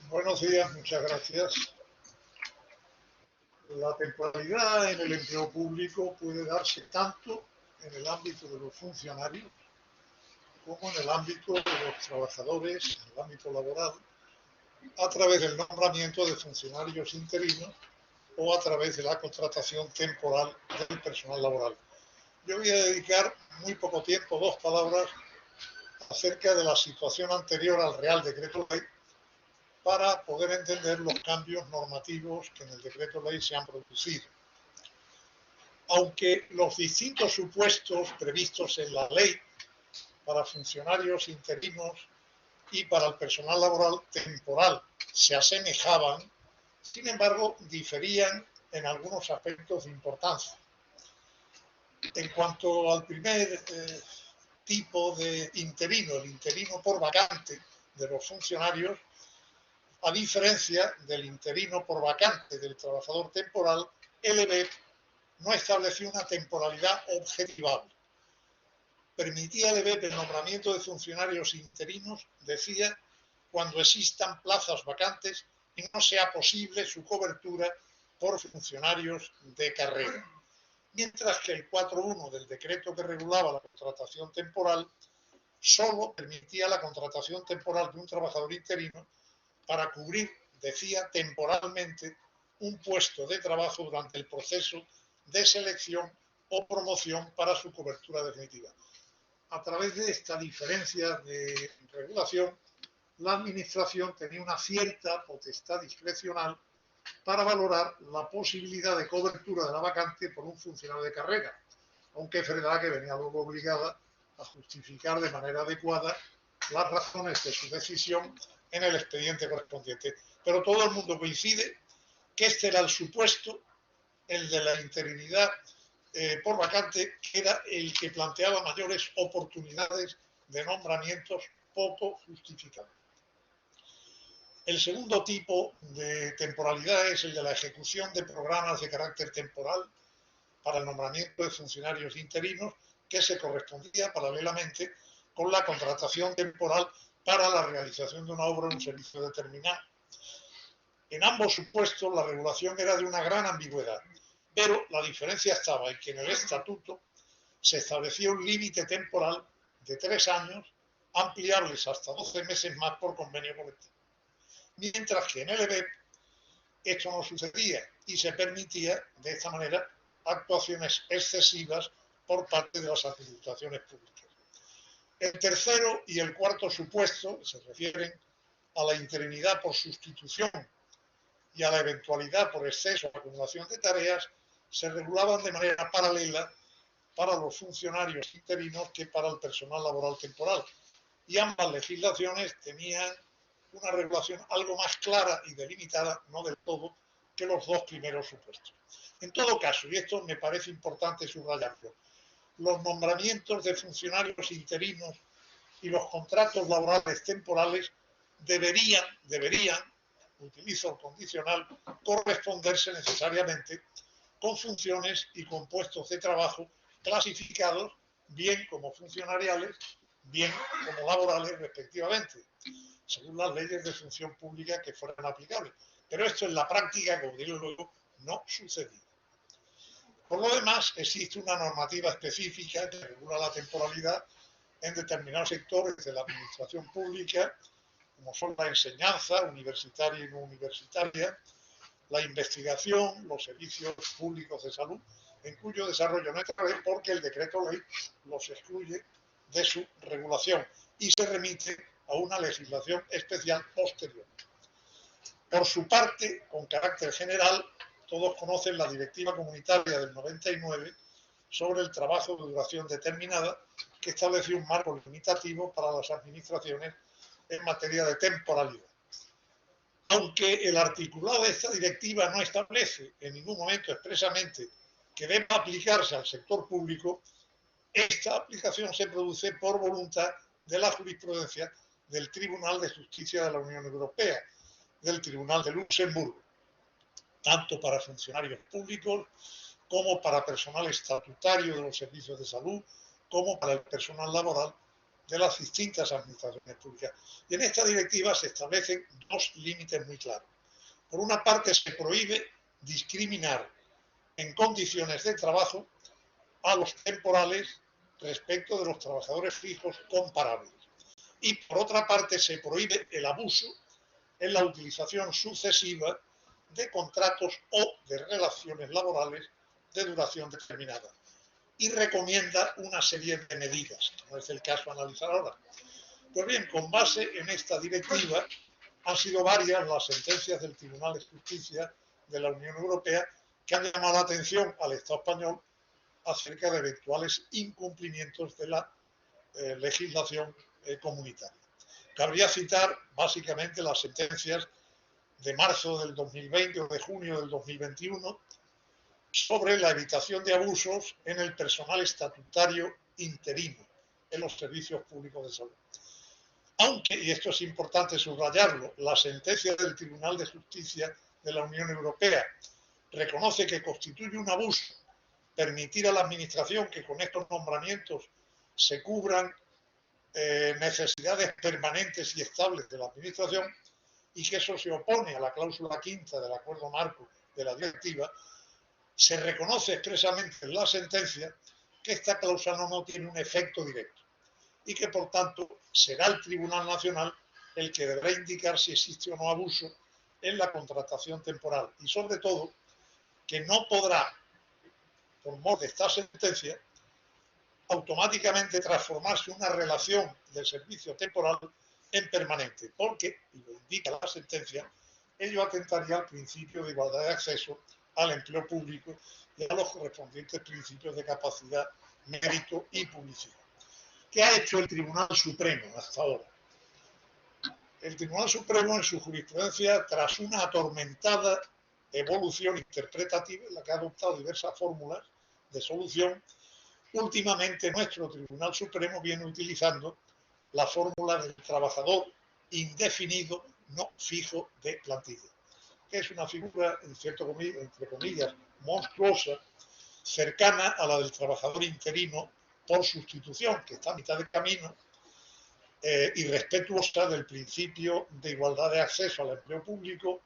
Buenos días, muchas gracias. La temporalidad en el empleo público puede darse tanto en el ámbito de los funcionarios como en el ámbito de los trabajadores, en el ámbito laboral, a través del nombramiento de funcionarios interinos o a través de la contratación temporal del personal laboral. Yo voy a dedicar muy poco tiempo, 2 palabras, acerca de la situación anterior al Real Decreto Ley para poder entender los cambios normativos que en el Decreto Ley se han producido. Aunque los distintos supuestos previstos en la ley para funcionarios interinos y para el personal laboral temporal se asemejaban, sin embargo, diferían en algunos aspectos de importancia. En cuanto al primer tipo de interino, el interino por vacante de los funcionarios, a diferencia del interino por vacante del trabajador temporal, el EBEP no estableció una temporalidad objetivable. Permitía al EBEP el nombramiento de funcionarios interinos, decía, cuando existan plazas vacantes y no sea posible su cobertura por funcionarios de carrera. Mientras que el 4.1 del decreto que regulaba la contratación temporal solo permitía la contratación temporal de un trabajador interino para cubrir, decía, temporalmente un puesto de trabajo durante el proceso de selección o promoción para su cobertura definitiva. A través de esta diferencia de regulación, la Administración tenía una cierta potestad discrecional para valorar la posibilidad de cobertura de la vacante por un funcionario de carrera, aunque es verdad que venía luego obligada a justificar de manera adecuada las razones de su decisión en el expediente correspondiente. Pero todo el mundo coincide que este era el supuesto, el de la interinidad por vacante, que era el que planteaba mayores oportunidades de nombramientos poco justificados. El segundo tipo de temporalidad es el de la ejecución de programas de carácter temporal para el nombramiento de funcionarios interinos, que se correspondía paralelamente con la contratación temporal para la realización de una obra o un servicio determinado. En ambos supuestos la regulación era de una gran ambigüedad, pero la diferencia estaba en que en el estatuto se establecía un límite temporal de 3 años, ampliables hasta 12 meses más por convenio colectivo. Mientras que en el EBEP esto no sucedía y se permitía de esta manera actuaciones excesivas por parte de las administraciones públicas. El tercero y el cuarto supuesto se refieren a la interinidad por sustitución y a la eventualidad por exceso o acumulación de tareas, se regulaban de manera paralela para los funcionarios interinos que para el personal laboral temporal. Y ambas legislaciones tenían una regulación algo más clara y delimitada, no del todo, que los dos primeros supuestos. En todo caso, y esto me parece importante subrayarlo, los nombramientos de funcionarios interinos y los contratos laborales temporales deberían, utilizo el condicional, corresponderse necesariamente con funciones y con puestos de trabajo clasificados bien como funcionariales, bien como laborales respectivamente, según las leyes de función pública que fueran aplicables. Pero esto en la práctica, como digo luego, no sucedía. Por lo demás, existe una normativa específica que regula la temporalidad en determinados sectores de la administración pública, como son la enseñanza universitaria y no universitaria, la investigación, los servicios públicos de salud, en cuyo desarrollo no entraré porque el decreto ley los excluye de su regulación y se remite a una legislación especial posterior. Por su parte, con carácter general, todos conocen la Directiva Comunitaria del 99 sobre el trabajo de duración determinada, que estableció un marco limitativo para las administraciones en materia de temporalidad. Aunque el articulado de esta directiva no establece en ningún momento expresamente que deba aplicarse al sector público, esta aplicación se produce por voluntad de la jurisprudencia del Tribunal de Justicia de la Unión Europea, del Tribunal de Luxemburgo, tanto para funcionarios públicos como para personal estatutario de los servicios de salud, como para el personal laboral de las distintas administraciones públicas. Y en esta directiva se establecen dos límites muy claros. Por una parte, se prohíbe discriminar en condiciones de trabajo a los temporales respecto de los trabajadores fijos comparables. Y por otra parte, se prohíbe el abuso en la utilización sucesiva de contratos o de relaciones laborales de duración determinada. Y recomienda una serie de medidas, que no es el caso analizar ahora. Pues bien, con base en esta directiva, han sido varias las sentencias del Tribunal de Justicia de la Unión Europea que han llamado la atención al Estado español acerca de eventuales incumplimientos de la legislación comunitaria. Cabría citar básicamente las sentencias de marzo del 2020 o de junio del 2021 sobre la evitación de abusos en el personal estatutario interino en los servicios públicos de salud. Aunque, y esto es importante subrayarlo, la sentencia del Tribunal de Justicia de la Unión Europea reconoce que constituye un abuso permitir a la Administración que con estos nombramientos se cubran necesidades permanentes y estables de la Administración, y que eso se opone a la cláusula quinta del acuerdo marco de la directiva, se reconoce expresamente en la sentencia que esta cláusula no tiene un efecto directo y que, por tanto, será el Tribunal Nacional el que deberá indicar si existe o no abuso en la contratación temporal y, sobre todo, que no podrá, por mor de esta sentencia, automáticamente transformarse una relación de servicio temporal en permanente, porque, y lo indica la sentencia, ello atentaría al principio de igualdad de acceso al empleo público y a los correspondientes principios de capacidad, mérito y publicidad. ¿Qué ha hecho el Tribunal Supremo hasta ahora? El Tribunal Supremo, en su jurisprudencia, tras una atormentada evolución interpretativa, en la que ha adoptado diversas fórmulas de solución, últimamente nuestro Tribunal Supremo viene utilizando la fórmula del trabajador indefinido no fijo de plantilla, que es una figura, entre comillas, monstruosa, cercana a la del trabajador interino por sustitución, que está a mitad de camino, y respetuosa del principio de igualdad de acceso al empleo público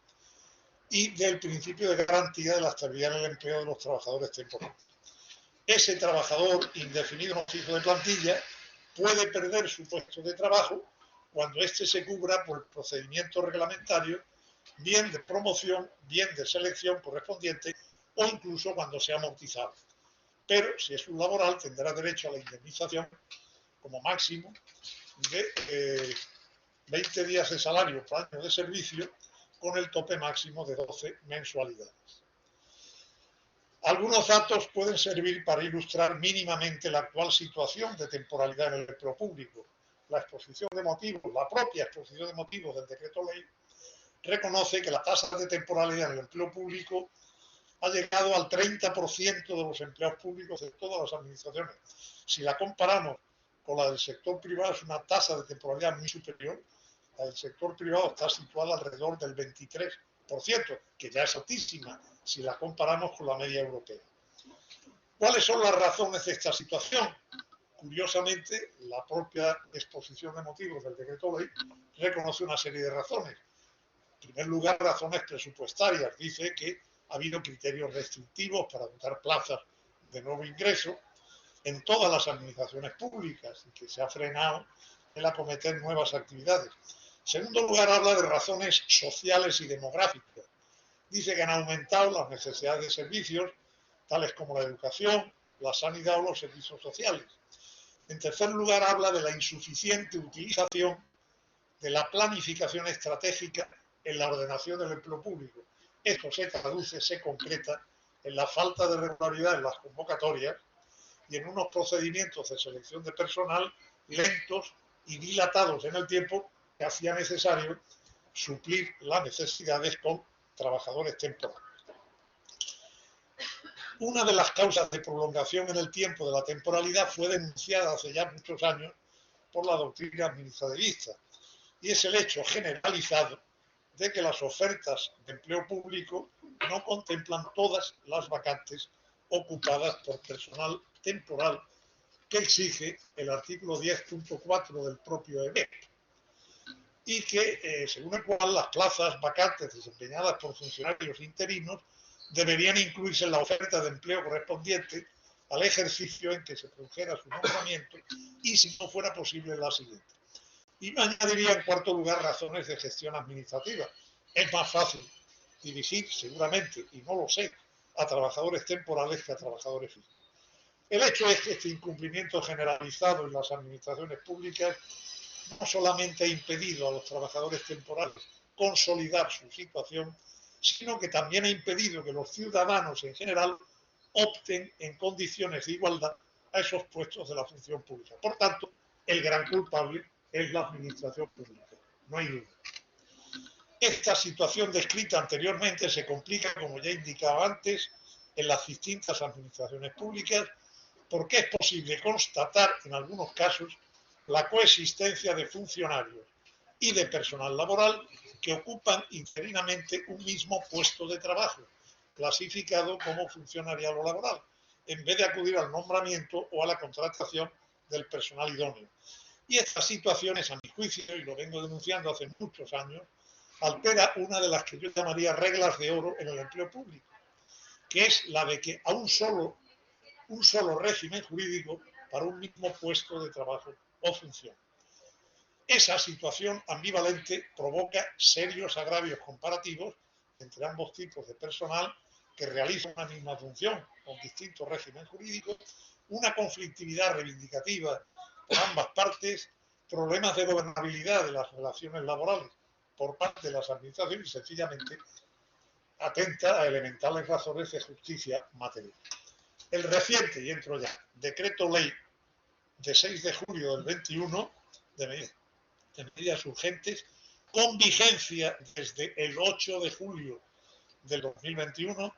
y del principio de garantía de la estabilidad en el empleo de los trabajadores temporales. Ese trabajador indefinido no fijo de plantilla puede perder su puesto de trabajo cuando éste se cubra por el procedimiento reglamentario, bien de promoción, bien de selección correspondiente o incluso cuando sea amortizado. Pero si es un laboral tendrá derecho a la indemnización como máximo de 20 días de salario por año de servicio con el tope máximo de 12 mensualidades. Algunos datos pueden servir para ilustrar mínimamente la actual situación de temporalidad en el empleo público. La exposición de motivos, la propia exposición de motivos del decreto ley, reconoce que la tasa de temporalidad en el empleo público ha llegado al 30% de los empleados públicos de todas las administraciones. Si la comparamos con la del sector privado, es una tasa de temporalidad muy superior. La del sector privado está situada alrededor del 23%, que ya es altísima si la comparamos con la media europea. ¿Cuáles son las razones de esta situación? Curiosamente, la propia exposición de motivos del decreto ley reconoce una serie de razones. En primer lugar, razones presupuestarias. Dice que ha habido criterios restrictivos para dotar plazas de nuevo ingreso en todas las administraciones públicas y que se ha frenado el acometer nuevas actividades. En segundo lugar, habla de razones sociales y demográficas. Dice que han aumentado las necesidades de servicios, tales como la educación, la sanidad o los servicios sociales. En tercer lugar, habla de la insuficiente utilización de la planificación estratégica en la ordenación del empleo público. Esto se traduce, se concreta en la falta de regularidad en las convocatorias y en unos procedimientos de selección de personal lentos y dilatados en el tiempo que hacía necesario suplir las necesidades con trabajadores temporales. Una de las causas de prolongación en el tiempo de la temporalidad fue denunciada hace ya muchos años por la doctrina administrativista, y es el hecho generalizado de que las ofertas de empleo público no contemplan todas las vacantes ocupadas por personal temporal que exige el artículo 10.4 del propio EBEP y que, según el cual las plazas vacantes desempeñadas por funcionarios interinos deberían incluirse en la oferta de empleo correspondiente al ejercicio en que se produjera su nombramiento y, si no fuera posible, la siguiente. Y me añadiría, en cuarto lugar, razones de gestión administrativa. Es más fácil dirigir, seguramente, y no lo sé, a trabajadores temporales que a trabajadores fijos. El hecho es que este incumplimiento generalizado en las administraciones públicas no solamente ha impedido a los trabajadores temporales consolidar su situación, sino que también ha impedido que los ciudadanos en general opten en condiciones de igualdad a esos puestos de la función pública. Por tanto, el gran culpable es la administración pública, no hay duda. Esta situación descrita anteriormente se complica, como ya indicaba antes, en las distintas administraciones públicas, porque es posible constatar en algunos casos la coexistencia de funcionarios y de personal laboral que ocupan interinamente un mismo puesto de trabajo, clasificado como funcionariado laboral, en vez de acudir al nombramiento o a la contratación del personal idóneo. Y estas situaciones, a mi juicio, y lo vengo denunciando hace muchos años, altera una de las que yo llamaría reglas de oro en el empleo público, que es la de que a un solo régimen jurídico para un mismo puesto de trabajo o función. Esa situación ambivalente provoca serios agravios comparativos entre ambos tipos de personal que realizan una misma función con distintos regímenes jurídicos, una conflictividad reivindicativa por ambas partes, problemas de gobernabilidad de las relaciones laborales por parte de las administraciones y sencillamente atenta a elementales razones de justicia material. El reciente, y entro ya, decreto ley de 6 de julio del 21 de medidas urgentes, con vigencia desde el 8 de julio del 2021,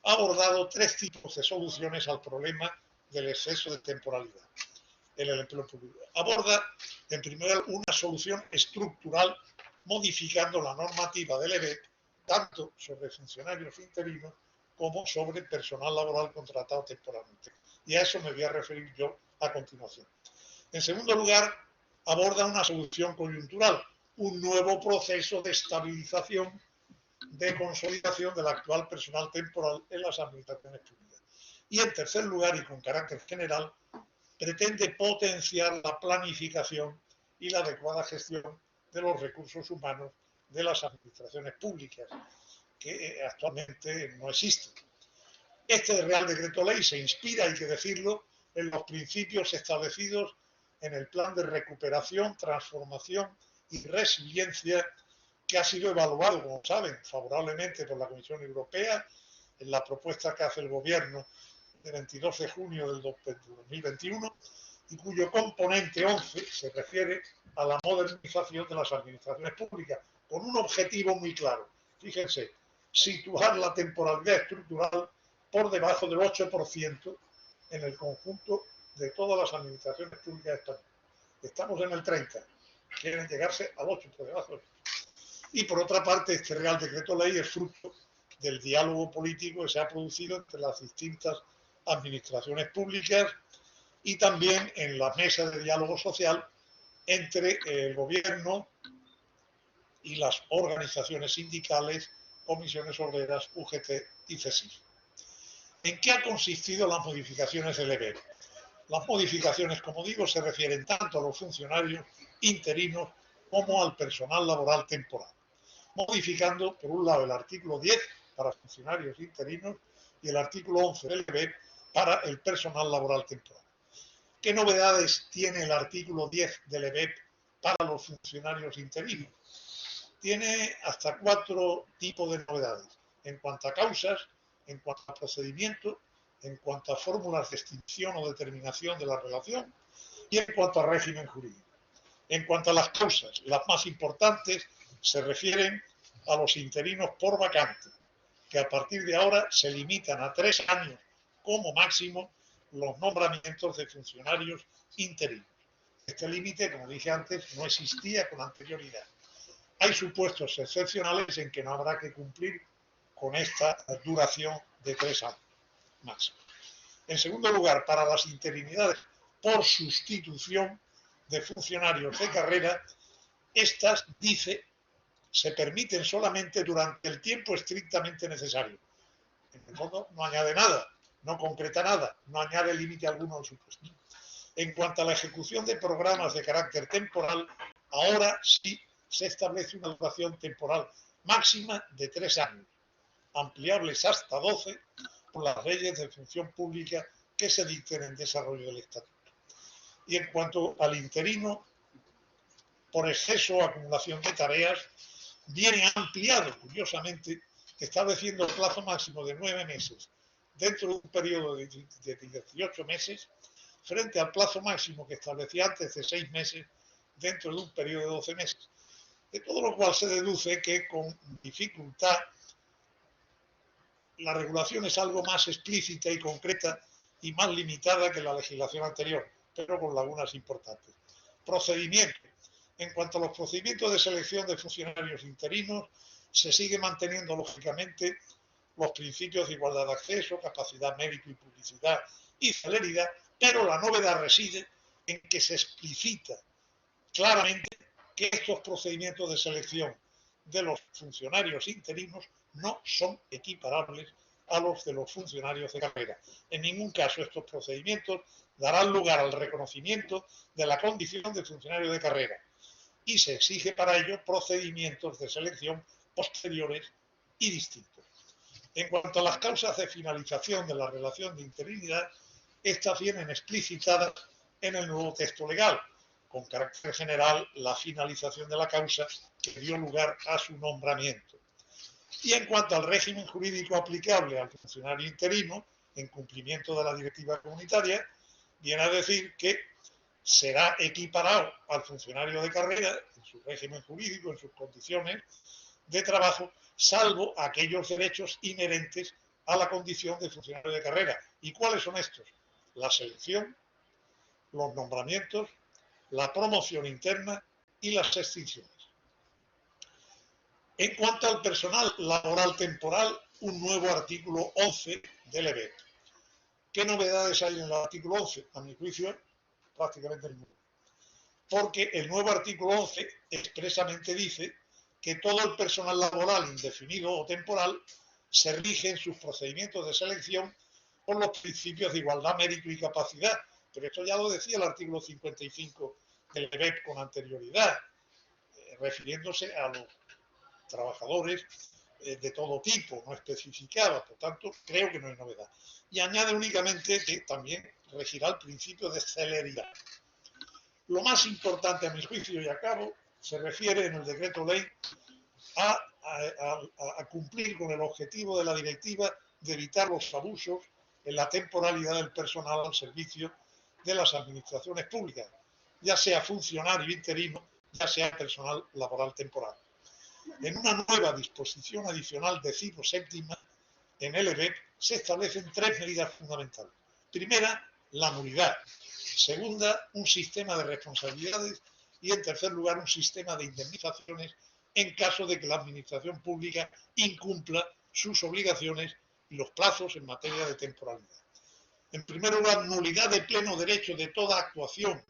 ha abordado 3 tipos de soluciones al problema del exceso de temporalidad en el empleo público. Aborda, en primer lugar, una solución estructural modificando la normativa del EBEP, tanto sobre funcionarios interinos como sobre personal laboral contratado temporalmente. Y a eso me voy a referir yo a continuación. En segundo lugar, aborda una solución coyuntural, un nuevo proceso de estabilización, de consolidación del actual personal temporal en las administraciones públicas. Y en tercer lugar, y con carácter general, pretende potenciar la planificación y la adecuada gestión de los recursos humanos de las administraciones públicas, que actualmente no existen. Este Real Decreto Ley se inspira, hay que decirlo, en los principios establecidos en el Plan de Recuperación, Transformación y Resiliencia, que ha sido evaluado, como saben, favorablemente por la Comisión Europea, en la propuesta que hace el Gobierno de 22 de junio del 2021, y cuyo componente 11 se refiere a la modernización de las administraciones públicas, con un objetivo muy claro. Fíjense, situar la temporalidad estructural por debajo del 8% en el conjunto de todas las administraciones públicas españolas. Estamos en el 30%, quieren llegarse al 8%, por debajo del 8%. Y por otra parte, este Real Decreto Ley es fruto del diálogo político que se ha producido entre las distintas administraciones públicas y también en la mesa de diálogo social entre el Gobierno y las organizaciones sindicales, comisiones obreras, UGT y CESIF. ¿En qué han consistido las modificaciones del EBEP? Las modificaciones, como digo, se refieren tanto a los funcionarios interinos como al personal laboral temporal, modificando, por un lado, el artículo 10 para funcionarios interinos y el artículo 11 del EBEP para el personal laboral temporal. ¿Qué novedades tiene el artículo 10 del EBEP para los funcionarios interinos? Tiene hasta 4 tipos de novedades, en cuanto a causas, en cuanto a procedimiento, en cuanto a fórmulas de extinción o determinación de la relación y en cuanto a régimen jurídico. En cuanto a las causas, las más importantes se refieren a los interinos por vacante, que a partir de ahora se limitan a 3 años como máximo los nombramientos de funcionarios interinos. Este límite, como dije antes, no existía con anterioridad. Hay supuestos excepcionales en que no habrá que cumplir con esta duración de 3 años máximo. En segundo lugar, para las interinidades por sustitución de funcionarios de carrera. Estas, dice, se permiten solamente durante el tiempo estrictamente necesario. En el fondo no añade nada, no concreta nada, no añade límite alguno al supuesto. En cuanto a la ejecución de programas de carácter temporal, ahora sí se establece una duración temporal máxima de 3 años, ampliables hasta 12 por las leyes de función pública que se dicten en desarrollo del Estatuto. Y en cuanto al interino, por exceso o acumulación de tareas, viene ampliado, curiosamente, estableciendo el plazo máximo de 9 meses dentro de un periodo de 18 meses, frente al plazo máximo que establecía antes de 6 meses dentro de un periodo de 12 meses. De todo lo cual se deduce que con dificultad la regulación es algo más explícita y concreta y más limitada que la legislación anterior, pero con lagunas importantes. Procedimiento. En cuanto a los procedimientos de selección de funcionarios interinos, se sigue manteniendo, lógicamente, los principios de igualdad de acceso, capacidad, mérito y publicidad y celeridad, pero la novedad reside en que se explicita claramente que estos procedimientos de selección de los funcionarios interinos no son equiparables a los de los funcionarios de carrera. En ningún caso estos procedimientos darán lugar al reconocimiento de la condición de funcionario de carrera y se exige para ello procedimientos de selección posteriores y distintos. En cuanto a las causas de finalización de la relación de interinidad, estas vienen explicitadas en el nuevo texto legal, con carácter general la finalización de la causa que dio lugar a su nombramiento. Y en cuanto al régimen jurídico aplicable al funcionario interino, en cumplimiento de la directiva comunitaria, viene a decir que será equiparado al funcionario de carrera en su régimen jurídico, en sus condiciones de trabajo, salvo aquellos derechos inherentes a la condición de funcionario de carrera. ¿Y cuáles son estos? La selección, los nombramientos, la promoción interna y las extinciones. En cuanto al personal laboral temporal, un nuevo artículo 11 del EBEP. ¿Qué novedades hay en el artículo 11? A mi juicio, prácticamente ninguna. Porque el nuevo artículo 11 expresamente dice que todo el personal laboral indefinido o temporal se rige en sus procedimientos de selección por los principios de igualdad, mérito y capacidad. Pero esto ya lo decía el artículo 55 del EBEP con anterioridad, refiriéndose a los trabajadores de todo tipo, no especificaba, por tanto, creo que no hay novedad. Y añade únicamente que también regirá el principio de celeridad. Lo más importante, a mi juicio, y acabo, se refiere en el decreto ley a cumplir con el objetivo de la directiva de evitar los abusos en la temporalidad del personal al servicio de las administraciones públicas, ya sea funcionario interino, ya sea personal laboral temporal. En una nueva disposición adicional decimoséptima en el EBEP se establecen 3 medidas fundamentales. Primera, la nulidad. Segunda, un sistema de responsabilidades y, en tercer lugar, un sistema de indemnizaciones en caso de que la administración pública incumpla sus obligaciones y los plazos en materia de temporalidad. En primer lugar, nulidad de pleno derecho de toda actuación,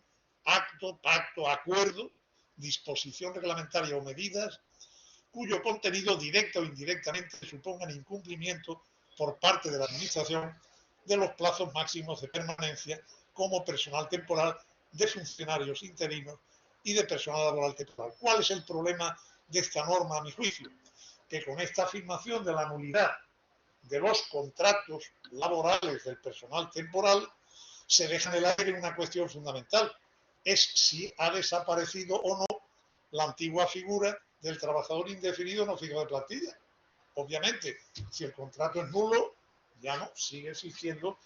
acto, pacto, acuerdo, disposición reglamentaria o medidas cuyo contenido directa o indirectamente supongan incumplimiento por parte de la Administración de los plazos máximos de permanencia como personal temporal, de funcionarios interinos y de personal laboral temporal. ¿Cuál es el problema de esta norma, a mi juicio? Que con esta afirmación de la nulidad de los contratos laborales del personal temporal se deja en el aire una cuestión fundamental. Es si ha desaparecido o no la antigua figura del trabajador indefinido no fijo de plantilla. Obviamente, si el contrato es nulo, ya no, sigue existiendo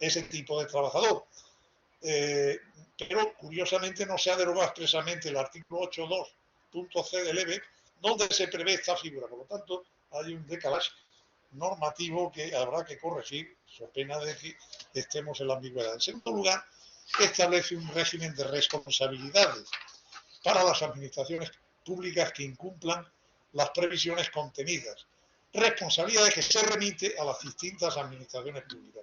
ese tipo de trabajador. Pero curiosamente no se ha derogado expresamente el artículo 8.2.c del EBEP, donde se prevé esta figura. Por lo tanto, hay un decalaje normativo que habrá que corregir, so pena de que estemos en la ambigüedad. En segundo lugar, establece un régimen de responsabilidades para las administraciones públicas que incumplan las previsiones contenidas. Responsabilidades que se remite a las distintas administraciones públicas.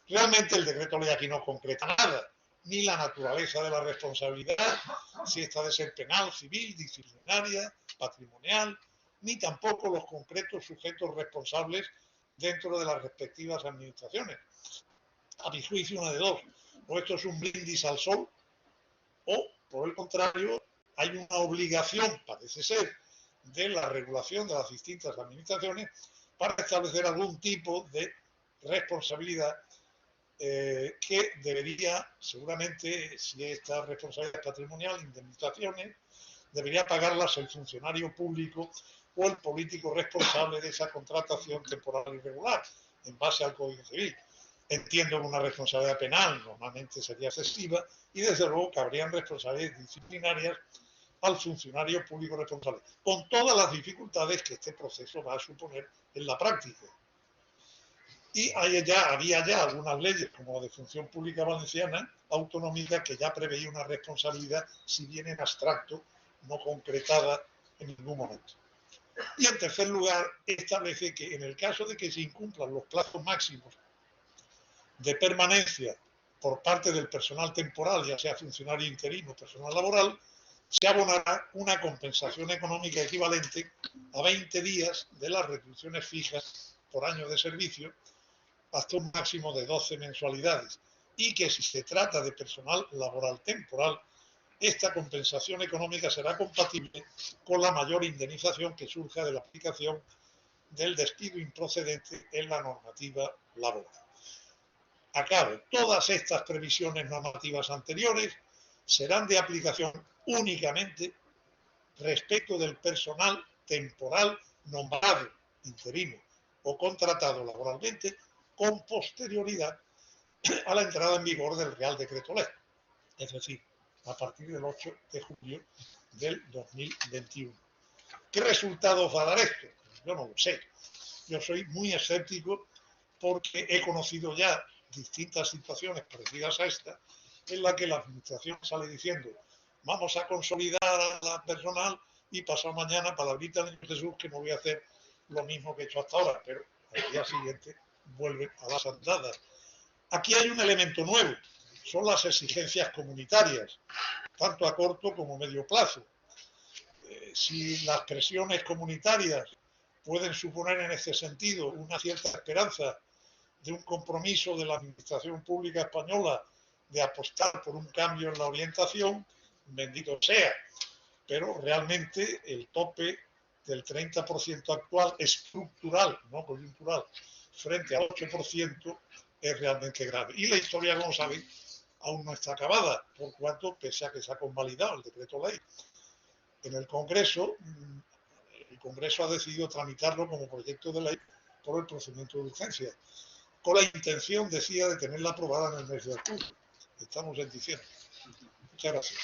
Realmente el decreto ley aquí no concreta nada, ni la naturaleza de la responsabilidad, si esta de ser penal, civil, disciplinaria, patrimonial, ni tampoco los concretos sujetos responsables dentro de las respectivas administraciones. A mi juicio, una de dos: o esto es un brindis al sol, o, por el contrario, hay una obligación, parece ser, de la regulación de las distintas administraciones para establecer algún tipo de responsabilidad que debería, seguramente, si esta responsabilidad patrimonial, indemnizaciones, debería pagarlas el funcionario público o el político responsable de esa contratación temporal irregular, en base al Código Civil. Entiendo que una responsabilidad penal normalmente sería excesiva y, desde luego, cabrían responsabilidades disciplinarias al funcionario público responsable, con todas las dificultades que este proceso va a suponer en la práctica. Y había ya algunas leyes, como la de Función Pública Valenciana, autonómica, que ya preveía una responsabilidad, si bien en abstracto, no concretada en ningún momento. Y, en tercer lugar, establece que en el caso de que se incumplan los plazos máximos de permanencia por parte del personal temporal, ya sea funcionario interino o personal laboral, se abonará una compensación económica equivalente a 20 días de las retribuciones fijas por año de servicio, hasta un máximo de 12 mensualidades, y que si se trata de personal laboral temporal, esta compensación económica será compatible con la mayor indemnización que surja de la aplicación del despido improcedente en la normativa laboral. Aclaro, todas estas previsiones normativas anteriores serán de aplicación únicamente respecto del personal temporal nombrado, interino o contratado laboralmente con posterioridad a la entrada en vigor del Real Decreto Ley, es decir, a partir del 8 de julio del 2021. ¿Qué resultados va a dar esto? Yo no lo sé. Yo soy muy escéptico porque he conocido ya distintas situaciones parecidas a esta, en la que la administración sale diciendo: vamos a consolidar a la personal, y pasado mañana, palabrita de Jesús, que no voy a hacer lo mismo que he hecho hasta ahora, pero al día siguiente vuelven a las andadas. Aquí hay un elemento nuevo, son las exigencias comunitarias, tanto a corto como a medio plazo. Si las presiones comunitarias pueden suponer en este sentido una cierta esperanza de un compromiso de la Administración Pública Española de apostar por un cambio en la orientación, bendito sea, pero realmente el tope del 30% actual, estructural, no coyuntural, frente al 8%, es realmente grave. Y la historia, como saben, aún no está acabada, por cuanto, pese a que se ha convalidado el decreto ley en el Congreso ha decidido tramitarlo como proyecto de ley por el procedimiento de urgencia, con la intención, decía, de tenerla aprobada en el mes de octubre. Estamos en diciembre. Muchas gracias.